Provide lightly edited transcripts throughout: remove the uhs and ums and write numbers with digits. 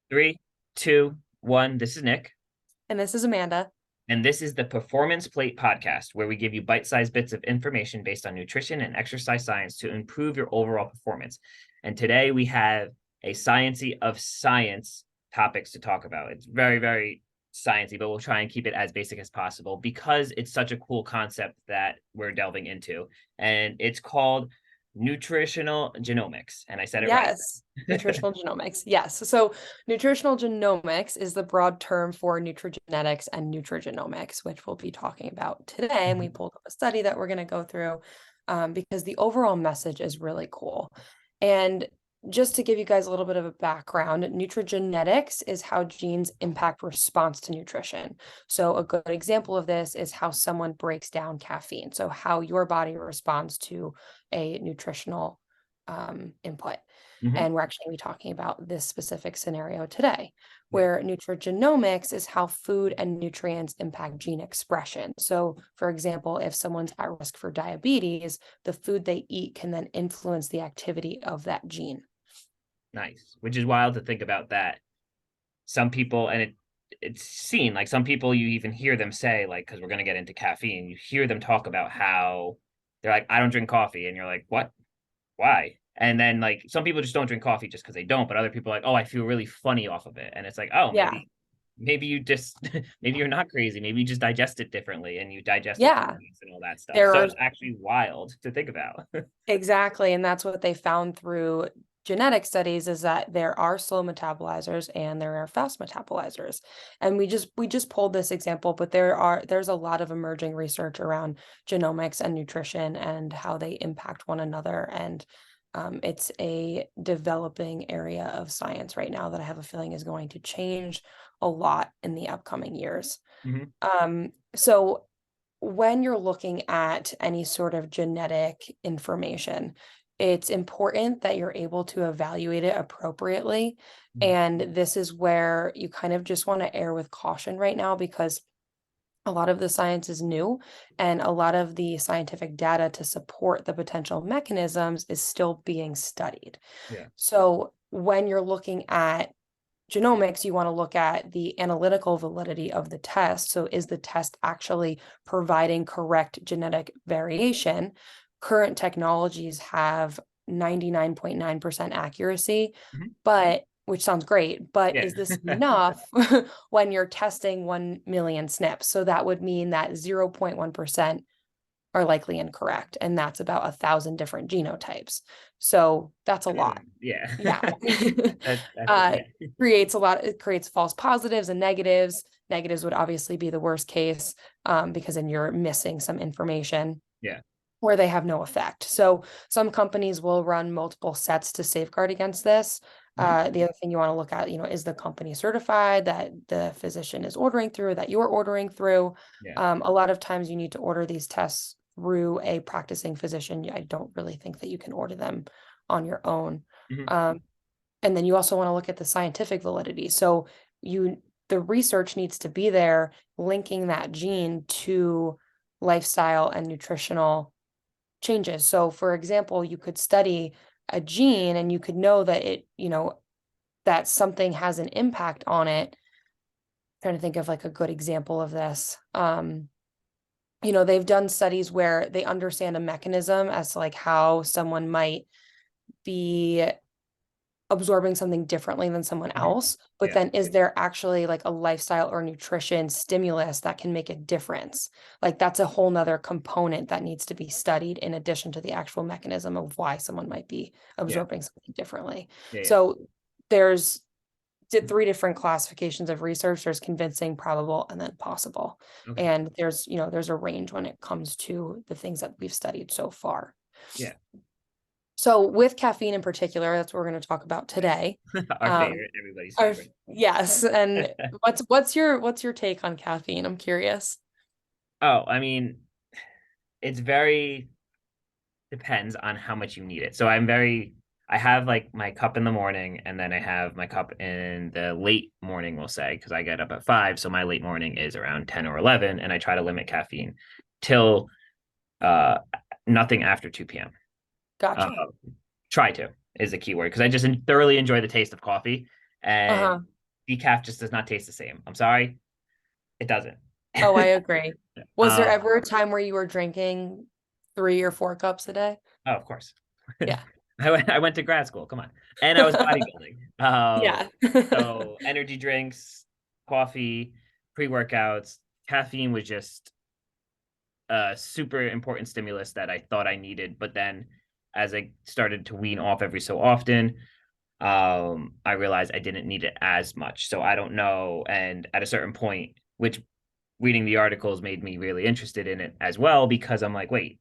Three, two, one. This is Nick, And this is Amanda. and this is the Performance Plate Podcast, where we give you bite-sized bits of information based on nutrition and exercise science to improve your overall performance. And today we have a sciency of science topics to talk about. It's very, very sciencey, but we'll try and keep it as basic as possible because it's such a cool concept that we're delving into. And it's called nutritional genomics. And I said it right. Yes, nutritional genomics. Yes. So, nutritional genomics is the broad term for nutrigenetics and nutrigenomics, which we'll be talking about today. And we pulled up a study that we're going to go through because the overall message is really cool. And just to give you guys a little bit of a background, nutrigenetics is how genes impact response to nutrition. So, a good example of this is how someone breaks down caffeine. So, how your body responds to a nutritional input. Mhm. And we're actually going to be talking about this specific scenario today, Yeah. where nutrigenomics is how food and nutrients impact gene expression. So, for example, if someone's at risk for diabetes, the food they eat can then influence the activity of that gene. Nice. Which is wild to think about that. Some people, and it's seen like some people, you even hear them say, like, because we're going to get into caffeine, you hear them talk about how they're like, I don't drink coffee. And you're like, what? Why? And then like some people just don't drink coffee just because they don't, but other people are like, oh, I feel really funny off of it. And it's like, oh, Yeah. maybe you just maybe you're not crazy. Maybe you just digest it differently and you digest it through Yeah. meats and all that stuff. There So are it's actually wild to think about. exactly. And that's what they found through genetic studies is that there are slow metabolizers and there are fast metabolizers. And we just pulled this example, but there's a lot of emerging research around genomics and nutrition and how they impact one another. And it's a developing area of science right now that I have a feeling is going to change a lot in the upcoming years. Mhm. So when you're looking at any sort of genetic information, it's important that you're able to evaluate it appropriately. Mhm. And this is where you kind of just want to err with caution right now because a lot of the science is new and a lot of the scientific data to support the potential mechanisms is still being studied. Yeah. So when you're looking at genomics, you want to look at the analytical validity of the test. So, is the test actually providing correct genetic variation? Current technologies have 99.9% accuracy, Mhm. but which sounds great, but Yeah. is this enough when you're testing 1 million SNPs? So that would mean that 0.1% are likely incorrect, and that's about 1,000 different genotypes. So that's a lot. Yeah. Yeah. That's yeah. It creates false positives and negatives. Negatives would obviously be the worst case because then you're missing some information Yeah. where they have no effect. So some companies will run multiple sets to safeguard against this. Mhm. The other thing you want to look at, is the company certified that the physician is ordering through, that you're ordering through. Yeah. A lot of times you need to order these tests through a practicing physician. I don't really think that you can order them on your own. Mhm. Um, and then you also want to look at the scientific validity. So the research needs to be there linking that gene to lifestyle and nutritional changes. So for example, you could study a gene and you could know that that something has an impact on it. Trying to think of like a good example of this. They've done studies where they understand a mechanism as to like how someone might be absorbing something differently than someone Mhm. else, but Yeah. then is there actually like a lifestyle or nutrition stimulus that can make a difference? Like that's a whole nother component that needs to be studied in addition to the actual mechanism of why someone might be Yeah. absorbing something differently. Yeah. Yeah. So there's did three different classifications of research. There's convincing, probable, and then possible. Okay. And there's a range when it comes to the things that we've studied so far. Yeah. So with caffeine in particular, that's what we're going to talk about today. Our Um, favorite, everybody's our, favorite. yes, and what's your take on caffeine? I'm curious. Oh, I mean, it's very depends on how much you need it. So I have like my cup in the morning and then I have my cup in the late morning, we'll say, because I get up at 5. So my late morning is around 10 or 11 and I try to limit caffeine till uh nothing after 2 p.m. Uh, Gotcha. try to is the key word because I just thoroughly enjoy the taste of coffee. And Uh-huh. decaf just does not taste the same. I'm sorry, it doesn't. Oh, I agree. Was there Um, ever a time where you were drinking 3 or 4 cups a day? oh, of course. Yeah. I went to grad school. Come on, and I was bodybuilding. Yeah. So energy drinks, coffee, pre-workouts, caffeine was just a super important stimulus that I thought I needed. But then, as I started to wean off every so often, I realized I didn't need it as much. So I don't know. And at a certain point, which reading the articles made me really interested in it as well, because I'm like, wait,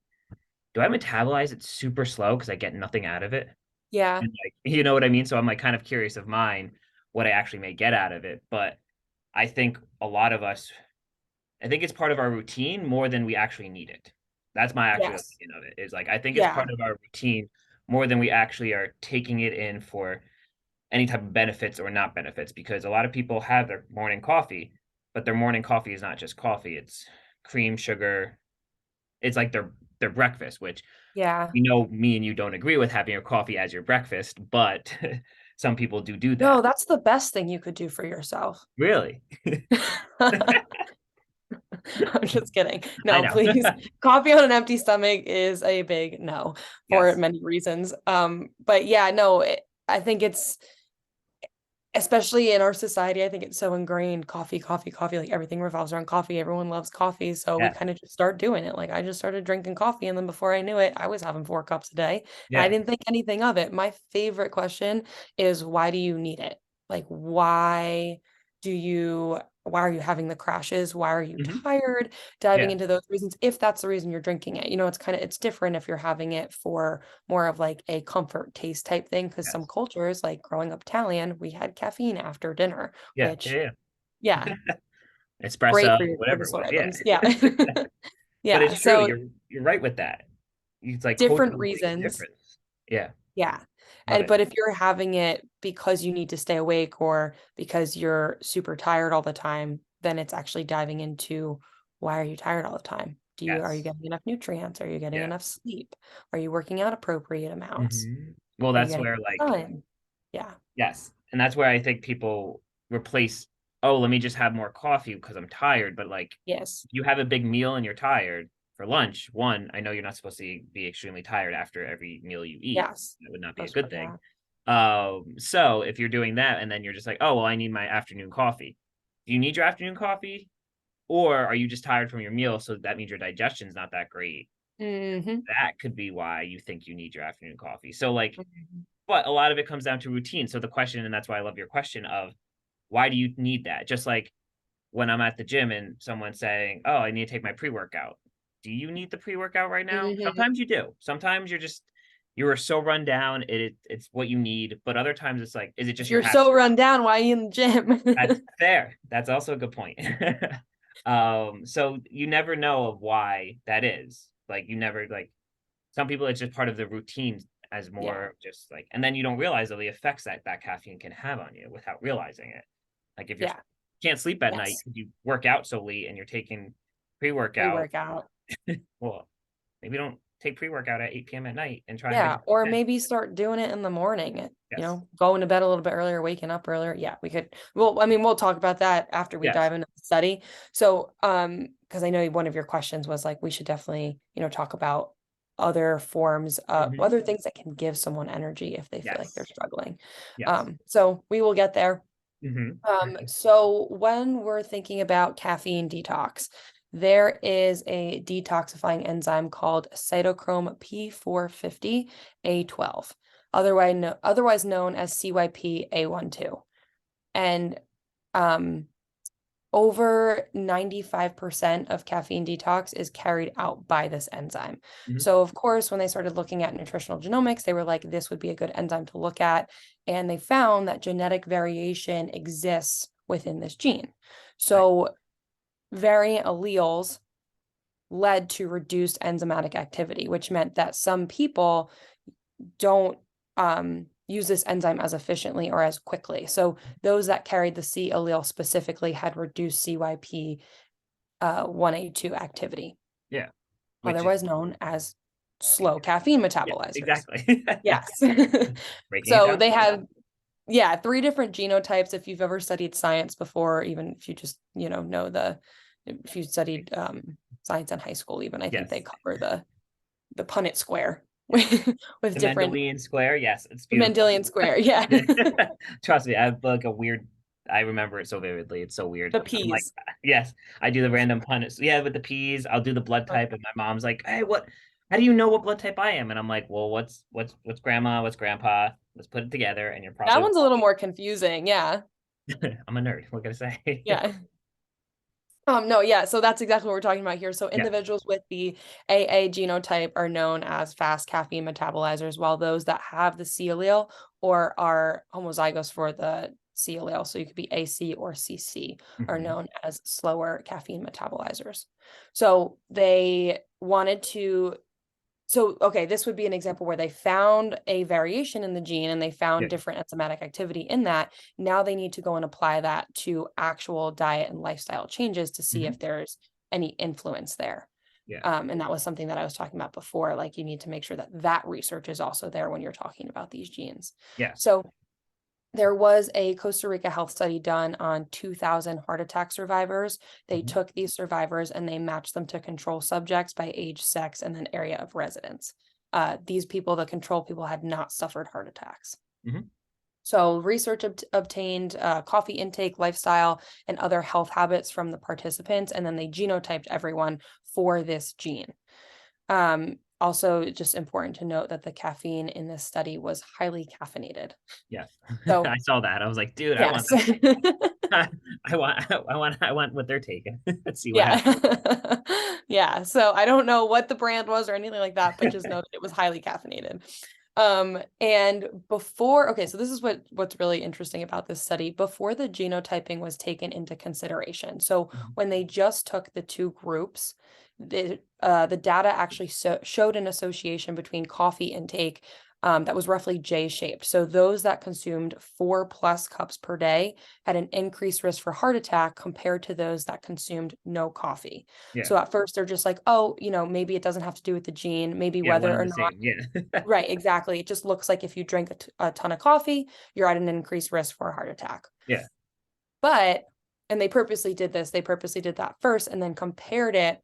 do I metabolize it super slow because I get nothing out of it? Yeah. And like, you know what I mean? So I'm like kind of curious of mine, what I actually may get out of it. But I think a lot of us, I think it's part of our routine more than we actually need it. That's my actual Yes. opinion of it. Is like I think it's Yeah. part of our routine more than we actually are taking it in for any type of benefits or not benefits, because a lot of people have their morning coffee, but their morning coffee is not just coffee. It's cream, sugar. It's like their breakfast, which Yeah. me and you don't agree with having your coffee as your breakfast, but some people do No, that. that's the best thing you could do for yourself. Really? I'm just kidding. I No, know. please. Coffee on an empty stomach is a big no for Yes. many reasons. But yeah, no, I think it's especially in our society, I think it's so ingrained, coffee, coffee, coffee, like everything revolves around coffee. Everyone loves coffee. So we Yes. kind of just start doing it. Like I just started drinking coffee, and then before I knew it, I was having 4 cups a day. And I Yeah. didn't think anything of it. My favorite question is, why do you need it? Like, why are you having the crashes? Why are you Hmm. tired? Diving Yeah. into those reasons, if that's the reason you're drinking it. It's different if you're having it for more of like a comfort taste type thing, because some Yes. cultures, like growing up Italian, we had caffeine after dinner, Yeah. which, Yeah. yeah, Yeah. great Espresso, for your whatever it cortisol was. Yeah. rhythms. Yeah. But Yeah. it's true. So You're right with that. It's like different culturally makes a reasons. difference. Yeah. Yeah. Love it. But if you're having it because you need to stay awake or because you're super tired all the time, then it's actually diving into, why are you tired all the time? Are you Yes. getting enough nutrients? Are you getting Yeah. enough sleep? Are you working out appropriate amounts? Well, Are you that's getting where like sun? Yeah. yes. And that's where I think people replace, oh, let me just have more coffee because I'm tired. But like Yes. if you have a big meal and you're tired for lunch, one, I know you're not supposed to be extremely tired after every meal you eat. Yes. That would not be a Post good thing. workout. So if you're doing that and then you're just like, oh, well, I need my afternoon coffee. Do you need your afternoon coffee? Or are you just tired from your meal? So that means your digestion's not that great. Hmm. That could be why you think you need your afternoon coffee. So like, Hmm. but a lot of it comes down to routine. So the question, and that's why I love your question of why do you need that? Just like when I'm at the gym and someone's saying, "Oh, I need to take my pre-workout." Do you need the pre-workout right now? Hmm. Sometimes you do. Sometimes you are so run down, it's what you need. But other times it's like, is it If just your you're habit? so run down, why are you in the That's gym? fair. That's also a good point. So you never know of why that is. Like you never like some people it's just part of the routine as Yeah. more just like, and then you don't realize all the effects that caffeine can have on you without realizing it. Like if you're Yeah. can't sleep at night Yes. because you work out so late and you're taking pre-workout, Pre-workout. well, maybe don't take pre-workout at 8 p.m. at night and try and get Yeah. it Or in. maybe start doing it in the morning. Yes. Going to bed a little bit earlier, waking up earlier. Yeah, we could. Well, I mean, we'll talk about that after we Yes. dive into the study. So, because I know one of your questions was like, we should definitely, talk about other forms of Hmm. other things that can give someone energy if they feel like they're Yes. struggling. Yes. So we will get there. Hmm. So when we're thinking about caffeine detox, there is a detoxifying enzyme called cytochrome P450A12, otherwise known as CYP A12. And um, over 95% of caffeine detox is carried out by this enzyme. Hmm. So, of course, when they started looking at nutritional genomics, they were like, this would be a good enzyme to look at. And they found that genetic variation exists within this gene. Right. So, variant alleles led to reduced enzymatic activity, which meant that some people don't use this enzyme as efficiently or as quickly. So those that carried the C allele specifically had reduced CYP 1A2 activity, Yeah. Which is otherwise known as yeah, slow caffeine yeah, metabolizers. exactly. Yes. Breaking it So down they for you. have yeah, 3 different genotypes. If you've ever studied science before, even if you just, if you studied science in high school, even I think they Yes. cover the Punnett square with The different Mendelian square. Yes, it's beautiful. Mendelian square. Yeah. Trust me, I have like a weird. I remember it so vividly. It's so weird. The I'm like, peas. yes, I do the random punnets. Yeah, with the peas, I'll do the blood type, and my mom's like, "Hey, what? How do you know what blood type I am?" And I'm like, "Well, what's grandma? What's grandpa? Let's put it together." And you're That probably one's a little more confusing. Yeah. I'm a nerd. What can I say? Yeah. No, yeah, so that's exactly what we're talking about here. So Yeah. individuals with the AA genotype are known as fast caffeine metabolizers, while those that have the C allele or are homozygous for the C allele, so you could be AC or CC, are Mhm. known as slower caffeine metabolizers. So they wanted to okay, this would be an example where they found a variation in the gene and they Yeah. found different enzymatic activity in that. Now they need to go and apply that to actual diet and lifestyle changes to see if Mhm. there's any influence there. Yeah. And that was something that I was talking about before. Like you need to make sure that that research is also there when you're talking about these genes. Yes. So there was a Costa Rica health study done on 2,000 heart attack survivors. They Mhm. took these survivors and they matched them to control subjects by age, sex, and then area of residence. These people, the control people, had not suffered heart attacks. Mhm. So research obtained coffee intake, lifestyle, and other health habits from the participants, and then they genotyped everyone for this gene. Also, just important to note that the caffeine in this study was highly caffeinated. Yes. So I saw that. I was like, dude, I want yes. that. I want what they're taking. Let's see what Yeah. happens. Yeah. So I don't know what the brand was or anything like that, but just know that it was highly caffeinated. And before, okay, so this is what's really interesting about this study. Before the genotyping was taken into consideration. So Mhm. when they just took the 2 groups, the data actually showed an association between coffee intake that was roughly J-shaped. So those that consumed 4+ cups per day had an increased risk for heart attack compared to those that consumed no coffee. Yeah. So at first they're just like, oh, maybe it doesn't have to do with the gene, maybe Yeah. One whether and or the not. same. Yeah. Right, exactly. It just looks like if you drink a ton of coffee, you're at an increased risk for a heart attack. Yeah. But, and they purposely did this, they purposely did that first and then compared it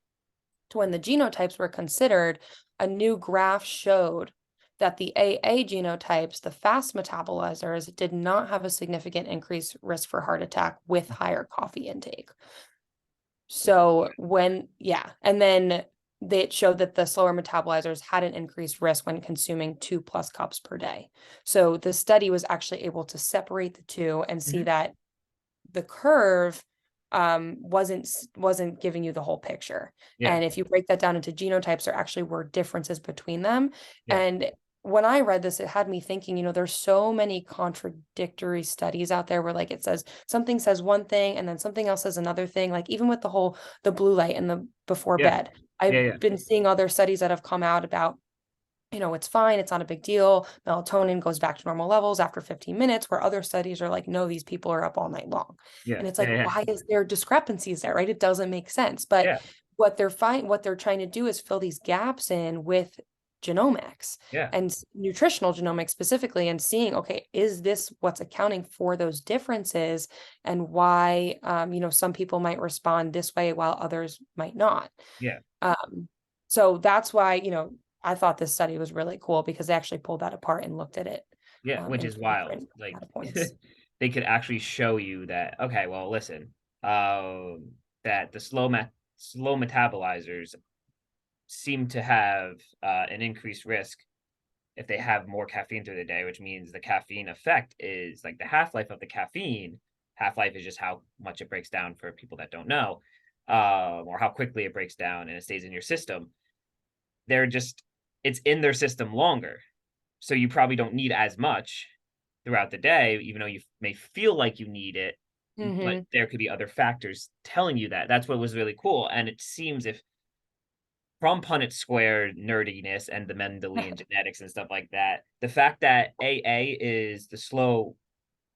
to when the genotypes were considered. A new graph showed that the AA genotypes, the fast metabolizers, did not have a significant increased risk for heart attack with higher coffee intake. So and then it showed that the slower metabolizers had an increased risk when consuming 2+ cups per day. So the study was actually able to separate the two and see Mhm. that the curve wasn't giving you the whole picture. Yeah. And if you break that down into genotypes, there actually were differences between them. Yeah. And when I read this, it had me thinking, there's so many contradictory studies out there where like it says something says one thing and then something else says another thing. Like even with the blue light and the before Yeah. bed, Yeah. I've Yeah. been seeing other studies that have come out about it's fine. It's not a big deal. Melatonin goes back to normal levels after 15 minutes, where other studies are like, no, these people are up all night long. Yeah. And it's like, Yeah. why is there discrepancies there, right? It doesn't make sense. But Yeah. what they're trying to do is fill these gaps in with genomics Yeah. and nutritional genomics specifically, and seeing, okay, is this what's accounting for those differences and why, some people might respond this way while others might not. Yeah. So that's why, I thought this study was really cool because they actually pulled that apart and looked at it Yeah. Which in is wild. different Like data points. they could actually show you that. Okay. Well, listen. That the slow metabolizers seem to have an increased risk if they have more caffeine through the day, which means the caffeine effect is like the half life of the caffeine. Half life is just how much it breaks down for people that don't know, or how quickly it breaks down and it stays in your system. They're just, it's in their system longer. So you probably don't need as much throughout the day, even though you may feel like you need it, but Hmm. there could be other factors telling you that. That's what was really cool. And it seems if from Punnett Square nerdiness and the Mendelian genetics and stuff like that, the fact that AA is the slow,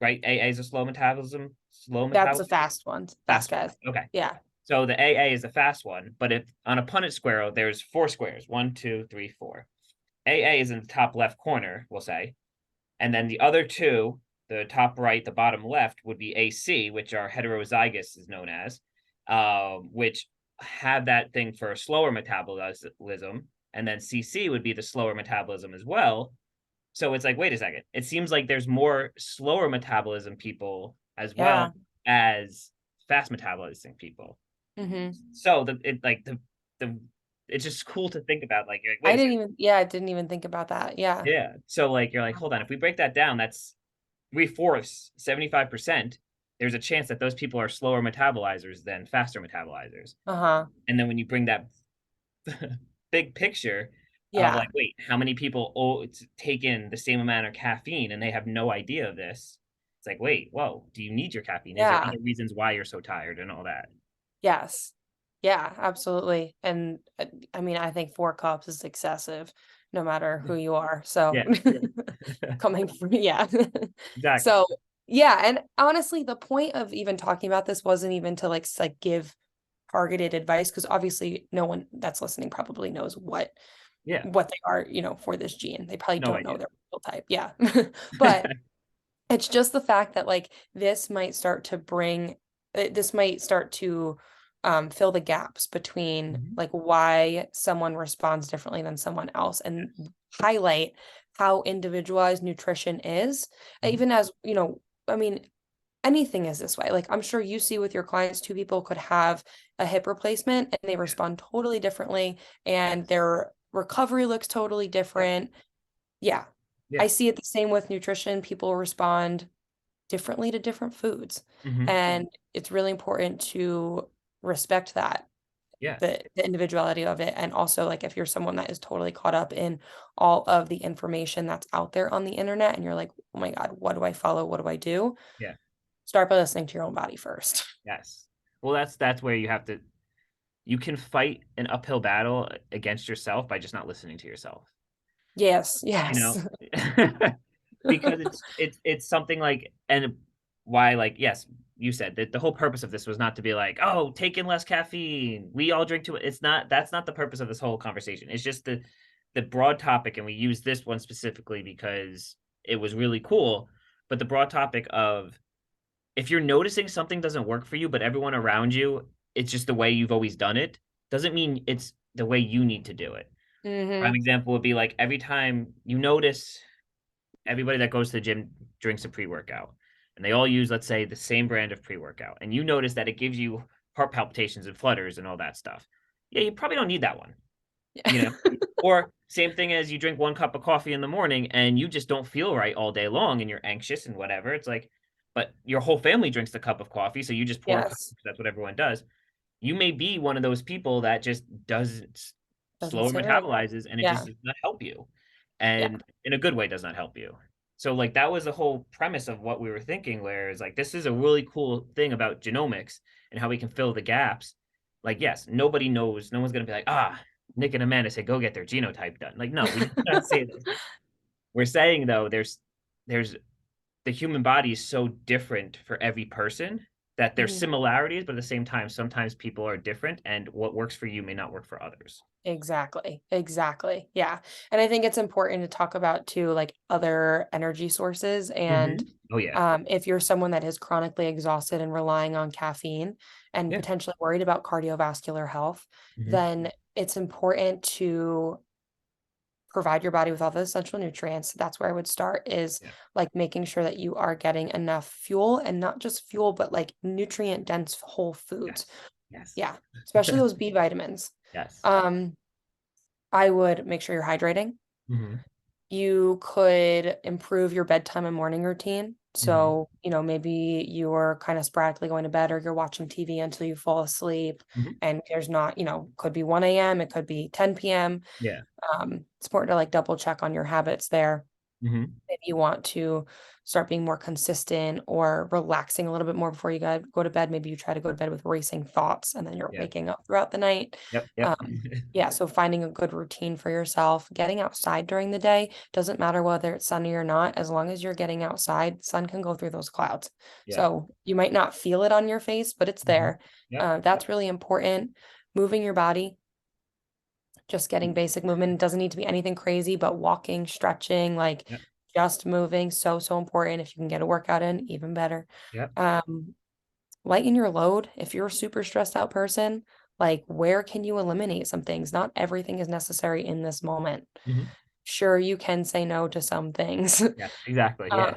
right? AA is a slow That's a metabolism, fast one. Fast fast one. guys. Okay. Yeah. So the AA is the fast one, but if on a Punnett Square, there's 4 squares, 1, 2, 3, 4. AA is in the top left corner, we'll say. And then the other two the top right, the bottom left would be AC, which are heterozygous is known as, which have that thing for slower metabolism, and then CC would be the slower metabolism as well. So it's like, wait a second. It seems like there's more slower metabolism people as well Yeah. as fast metabolizing people. Hmm. So the it's just cool to think about. Like, you're like, I wait a second. I didn't even think about that. Yeah. Yeah. So like you're like, hold on. If we break that down, that's three-fourths, 75%. There's a chance that those people are slower metabolizers than faster metabolizers. Uh-huh. And then when you bring that big picture of Yeah. like, wait, how many people take in the same amount of caffeine and they have no idea of this? It's like, wait, whoa, do you need your caffeine? Is there Yeah. other reasons why you're so tired and all that? Yes. Yeah, absolutely. And I mean, I think 4 cups is excessive no matter who you are. So Yeah, coming from yeah. exactly. So yeah, and honestly, the point of even talking about this wasn't even to like give targeted advice because obviously no one that's listening probably knows Yeah, what they are, for this gene. They probably no don't know idea. their real type. Yeah. But it's just the fact that like this might start to fill the gaps between Mhm. like why someone responds differently than someone else and highlight how individualized nutrition is. Mhm. Even as, I mean, anything is this way. Like I'm sure you see with your clients, 2 people could have a hip replacement and they Yeah. respond totally differently and Yes. their recovery looks totally Yep. different. Yeah. I Yeah. see it the same with nutrition. People respond differently to different foods. Hmm. And it's really important to respect that, Yes. the individuality of it. And also, like, if you're someone that is totally caught up in all of the information that's out there on the internet and you're like, oh my God, what do I follow? What do I do? Yeah. Start by listening to your own body first. Yes. Well, that's where you can fight an uphill battle against yourself by just not listening to yourself. Yes, You yes. know, because it's something like, and why, like, yes, you said that the whole purpose of this was not to be like, oh, take in less caffeine, we all drink too. It's not, that's not the purpose of this whole conversation. It's just the broad topic, and we use this one specifically because it was really cool. But the broad topic of, if you're noticing something doesn't work for you, but everyone around you, it's just the way you've always done it, doesn't mean it's the way you need to do it. Prime Hmm. example would be like, every time you notice everybody that goes to the gym drinks a pre-workout, and they all use, let's say, the same brand of pre-workout, and you notice that it gives you heart palpitations and flutters and all that stuff. Yeah, you probably don't need that one, you Yeah. know? Or same thing as you drink 1 cup of coffee in the morning and you just don't feel right all day long and you're anxious and whatever. It's like, but your whole family drinks a cup of coffee, so you just pour a cup Yes. because that's what everyone does. You may be one of those people that just doesn't Doesn't slower sit right. metabolizes, and it just Yeah. does not help you. Yeah. And in a good way does not help you. So like that was the whole premise of what we were thinking, where it's like, this is a really cool thing about genomics and how we can fill the gaps. Like, yes, nobody knows, no one's gonna be like, Nick and Amanda say go get their genotype done. Like, no, we did not say this. We're saying though, there's the human body is so different for every person that there's Mhm. similarities, but at the same time, sometimes people are different, and what works for you may not work for others. Exactly. Exactly. Yeah. And I think it's important to talk about too, like other energy sources. And Hmm. Oh yeah. if you're someone that is chronically exhausted and relying on caffeine and Yeah. potentially worried about cardiovascular health, Hmm. then it's important to provide your body with all the essential nutrients. That's where I would start is Yeah. like making sure that you are getting enough fuel and not just fuel, but like nutrient dense whole foods. Yes. Yes. Yeah. Especially those B vitamins. Yes. Um, I would make sure you're hydrating. Hmm. You could improve your bedtime and morning routine. Hmm. So, maybe you're kind of sporadically going to bed or you're watching TV until you fall asleep Hmm. and there's not, could be 1 a.m., it could be 10 p.m. Yeah. It's important to like double check on your habits there. Hmm. If you want to start being more consistent or relaxing a little bit more before you go to bed, maybe you try to go to bed with racing thoughts and then you're Yeah. waking up throughout the night. Yep. Yep. Yeah, so finding a good routine for yourself, getting outside during the day, doesn't matter whether it's sunny or not, as long as you're getting outside, sun can go through those clouds. Yeah. So you might not feel it on your face, but it's Hmm. there. Yep. That's really important. Moving your body, just getting basic movement. It doesn't need to be anything crazy, but walking, stretching, like Yep. just moving, so, so important. If you can get a workout in, even better. Yep. Um, lighten your load. If you're a super stressed out person, like where can you eliminate some things? Not everything is necessary in this moment. Mhm. Sure, you can say no to some things. Yes, exactly. Um, Yeah.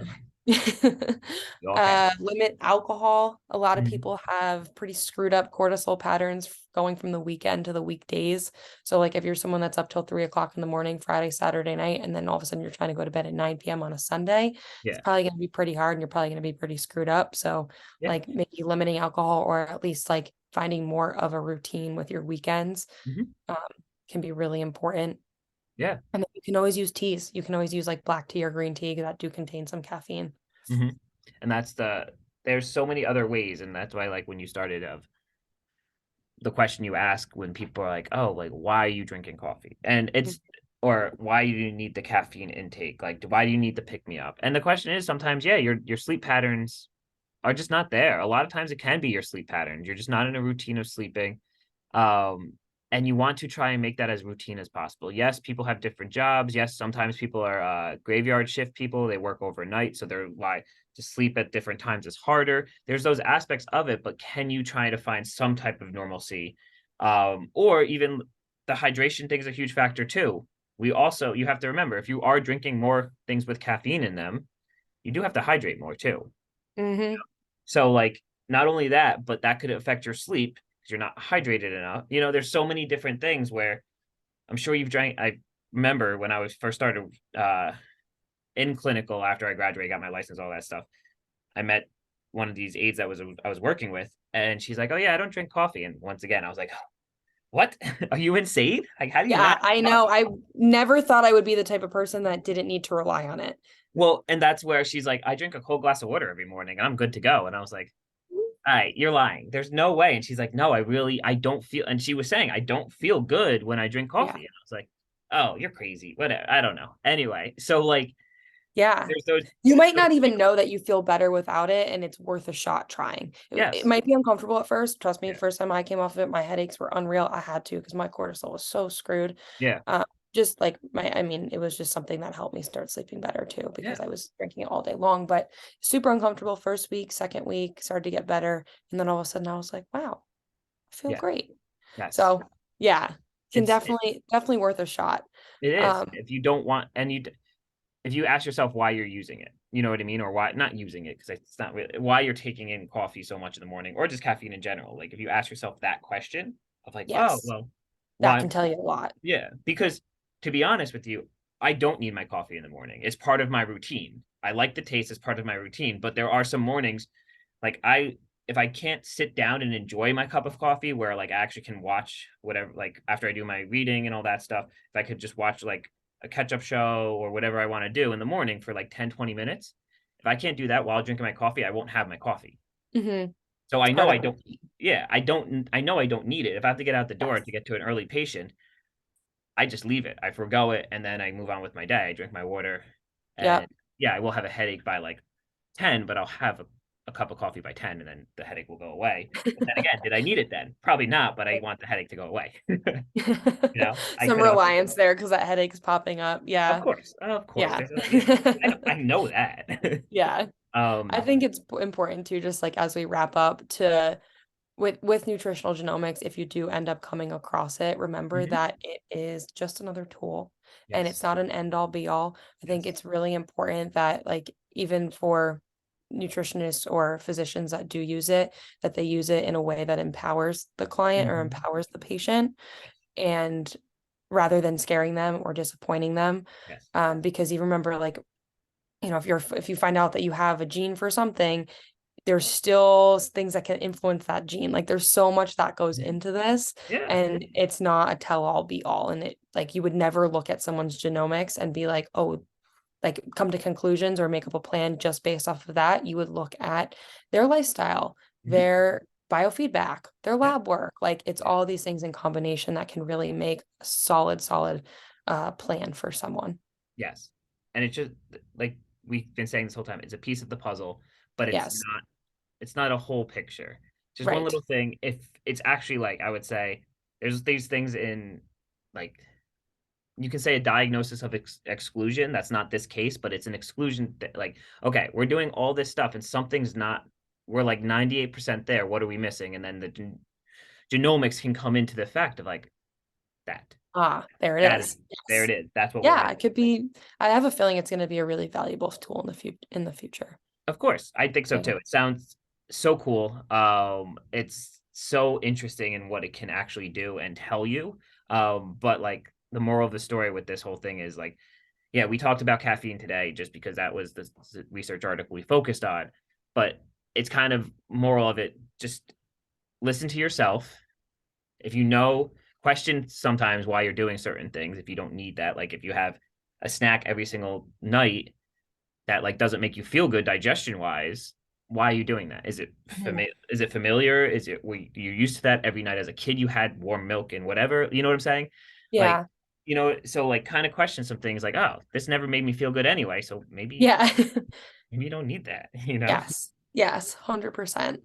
You all can. limit alcohol. A lot of Mhm. people have pretty screwed up cortisol patterns going from the weekend to the weekdays. So, like, if you're someone that's up till 3 o'clock in the morning, Friday, Saturday night, and then all of a sudden you're trying to go to bed at 9 p.m. on a Sunday, it's Yeah. probably going to be pretty hard and you're probably going to be pretty screwed up. So, Yeah. like, maybe limiting alcohol or at least like finding more of a routine with your weekends Mhm. um, can be really important. Yeah. And then you can always use teas. You can always use like black tea or green tea that do contain some caffeine. Mhm. And there's so many other ways, and that's why like when you started of the question you ask when people are like, "Oh, like why are you drinking coffee?" And Mm. it's or why do you need the caffeine intake? Like, why do you need the pick me up? And the question is sometimes, yeah, your sleep patterns are just not there. A lot of times it can be your sleep patterns. You're just not in a routine of sleeping. Um, and you want to try and make that as routine as possible. Yes, people have different jobs. Yes, sometimes people are graveyard shift people. They work overnight, so they're why to sleep at different times is harder. There's those aspects of it, but can you try to find some type of normalcy? Or even the hydration thing is a huge factor too. You have to remember if you are drinking more things with caffeine in them, you do have to hydrate more too. Mhm. So, like, not only that, but that could affect your sleep because you're not hydrated enough. There's so many different things where I'm sure you've drank. I remember when I was first started in clinical after I graduated, got my license, all that stuff. I met one of these aides that I was working with, and she's like, "Oh yeah, I don't drink coffee." And once again, I was like, "What? Are you insane? Like, how do you Yeah, not I drink know. coffee?" I never thought I would be the type of person that didn't need to rely on it. Well, and that's where she's like, "I drink a cold glass of water every morning, and I'm good to go." And I was like, all right, you're lying. There's no way. And she's like, no, I don't feel, and she was saying, I don't feel good when I drink Yeah. coffee. And I was like, oh, you're crazy. Whatever. I don't know. Anyway, so like, Yeah. there's those, You might those not even know that you feel better without it, and it's worth a shot trying. It yes. might be uncomfortable at first. Trust me, Yeah. first time I came off of it, my headaches were unreal. I had to because my cortisol was so screwed. Yeah. Uh, just like I mean, it was just something that helped me start sleeping better too Yeah. because I was drinking it all day long. But super uncomfortable first week, second week, started to get better. And then all of a sudden I was like, wow, I feel Yeah. great. Yes. So yeah, can It's, it, definitely worth a shot. it is. Um, If you don't want, if you ask yourself why you're using it, you know what I mean? Or why not using it, because it's not really why you're taking in coffee so much in the morning or just caffeine in general. Like, if you ask yourself that question of like, oh, yes, well, that why? can tell you a lot. Yeah, because to be honest with you, I don't need my coffee in the morning. It's part of my routine. I like the taste as part of my routine, but there are some mornings like if I can't sit down and enjoy my cup of coffee where like I actually can watch whatever like after I do my reading and all that stuff, if I could just watch like a catch-up show or whatever I want to do in the morning for like 10-20 minutes, if I can't do that while drinking my coffee, I won't have my coffee. Mhm. So It's I know part of I the don't routine. yeah, I know I don't need it. If I have to get out the door to Yes. get to an early patient, I just leave it. I forgo it, and then I move on with my day. I drink my water, and Yep. yeah, I will have a headache by like 10, but I'll have a cup of coffee by 10, and then the headache will go away. But then again, did I need it then? Probably not, but I want the headache to go away. I Some could also, reliance there because that headache's popping up. Yeah. of course, Yeah. there's I know that. Yeah. I um, think it's important too, just like as we wrap up, to with nutritional genomics, if you do end up coming across it, remember mhm, that it is just another tool and it's yes, not an end all be all. I think yes, it's really important that like even for nutritionists or physicians that do use it, that they use it in a way that empowers the client or mhm, empowers the patient yes, and rather than scaring them or disappointing them. yes, Because you remember like, if you find out that you have a gene for something, there's still things that can influence that gene. Like there's so much that goes mhm, into this, yeah, and it's not a tell all be all. And it like you would never look at someone's genomics and be like, oh, like come to conclusions or make up a plan just based off of that. You would look at their lifestyle, mhm, their biofeedback, their yeah, lab work. Like it's yeah, all these things in combination that can really make a solid plan for someone. yes. And it's just like we've been saying this whole time, it's a piece of the puzzle, but Yes. it's not a whole picture. Just one Right. little thing. If it's actually like I would say, there's these things in like you can say a diagnosis of exclusion. That's not this case, but it's an exclusion. Like, okay, we're doing all this stuff and something's not, we're like 98% there. What are we missing? And then the genomics can come into the fact of like that. Ah, there it That is, is. there it Yes. is. That's what we're Yeah, missing. it could be. I have a feeling it's going to be a really valuable tool in the future. Of course, I think so Yeah. too. It sounds so cool. It's so interesting in what it can actually do and tell you. But like the moral of the story with this whole thing is like, yeah, we talked about caffeine today just because that was the research article we focused on. But it's kind of moral of it, just listen to yourself. If you know, question sometimes why you're doing certain things if you don't need that. Like if you have a snack every single night that like doesn't make you feel good digestion wise, why are you doing that? Is it Mhm. is it familiar? Is it were you used to that every night as a kid? You had warm milk and whatever. You know what I'm saying? Like, Yeah. so like kind of question some things like, oh, this never made me feel good anyway, so Yeah. maybe you don't need that, you know? Yes. Yes. 100%.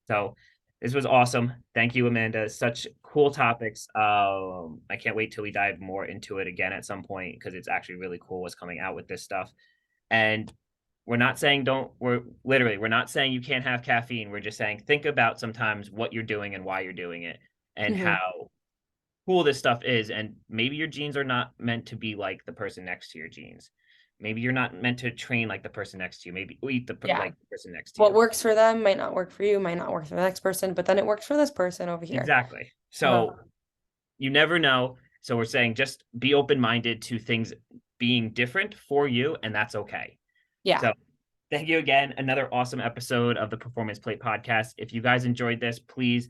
So this was awesome. Thank you, Amanda. Such cool topics. I can't wait till we dive more into it again at some point because it's actually really cool what's coming out with this stuff. And we're not saying we're not saying you can't have caffeine. We're just saying think about sometimes what you're doing and why you're doing it and Mhm. how cool this stuff is. And maybe your genes are not meant to be like the person next to your genes. Maybe you're not meant to train like the person next to you. Maybe eat Yeah. like the person next to What you. works for them might not work for you, might not work for the next person, but then it works for this person over here. Exactly. Uh-huh. So you never know. So we're saying just be open minded to things being different for you, and that's okay. Yeah. So thank you again. Another awesome episode of the Performance Plate podcast. If you guys enjoyed this, please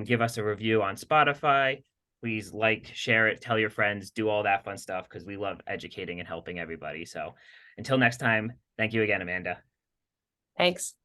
give us a review on Spotify. Please like, share it, tell your friends, do all that fun stuff because we love educating and helping everybody. So until next time, thank you again, Amanda. Thanks.